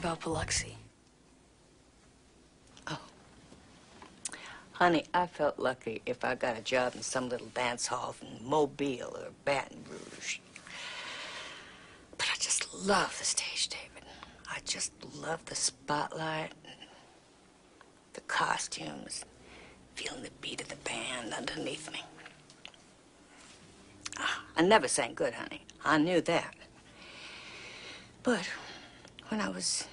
about Biloxi? Oh. Honey, I felt lucky if I got a job in some little dance hall in Mobile or Baton Rouge. But I just love the stage, David. I just love the spotlight, the costumes, feeling the beat of the band underneath me. I never sang good, honey. I knew that. But when I was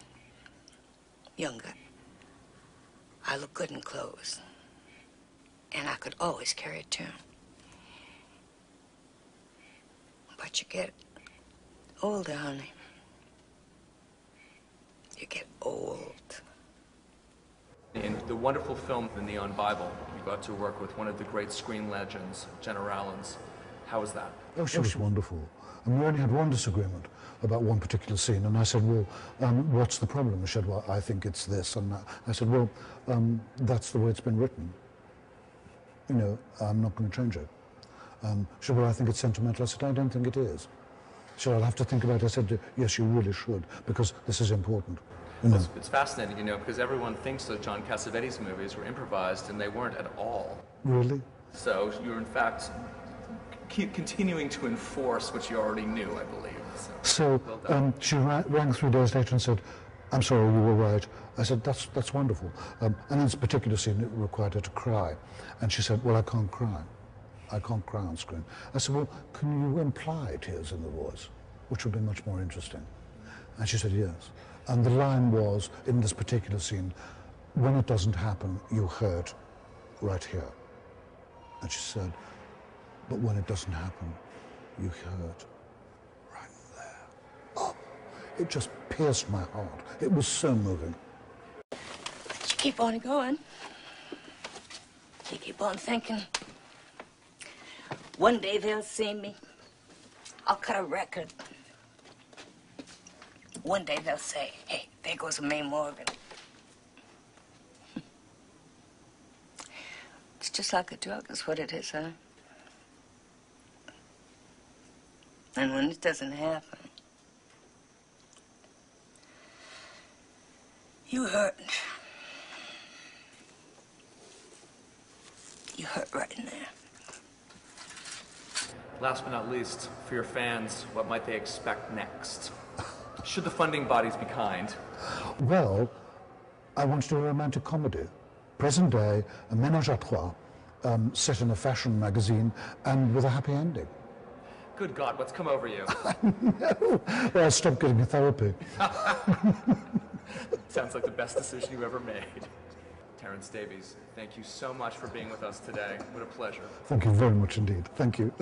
younger, I looked good in clothes. And I could always carry a tune. But you get older, honey. You get old. In the wonderful film, The Neon Bible, you got to work with one of the great screen legends, Jenna Rowlands. How was that? Oh, she was wonderful. And we only had one disagreement about one particular scene, and I said, well, what's the problem? She said, well, I think it's this and that. I said, well, that's the way it's been written. You know, I'm not going to change it. She said, well, I think it's sentimental. I said, I don't think it is. She said, I'll have to think about it. I said, yes, you really should, because this is important. You know? It's fascinating, you know, because everyone thinks that John Cassavetes' movies were improvised, and they weren't at all. Really? So you're, in fact, continuing to enforce what you already knew, I believe. So she rang 3 days later and said, I'm sorry, you were right. I said, that's wonderful. And in this particular scene, it required her to cry. And she said, well, I can't cry. I can't cry on screen. I said, well, can you imply tears in the voice, which would be much more interesting? And she said, yes. And the line was, in this particular scene, when it doesn't happen, you hurt right here. And she said, but when it doesn't happen, you hurt right there. Oh, it just pierced my heart. It was so moving. You keep on going. You keep on thinking. One day they'll see me. I'll cut a record. One day they'll say, hey, there goes May Morgan. It's just like a drug, is what it is, huh? And when it doesn't happen, you hurt. You hurt right in there. Last but not least, for your fans, what might they expect next? Should the funding bodies be kind? Well, I want to do a romantic comedy. Present day, a ménage à trois, set in a fashion magazine and with a happy ending. Good God, what's come over you? No, well, I stopped getting a therapy. Sounds like the best decision you ever made. Terence Davies, thank you so much for being with us today. What a pleasure. Thank you very much indeed. Thank you.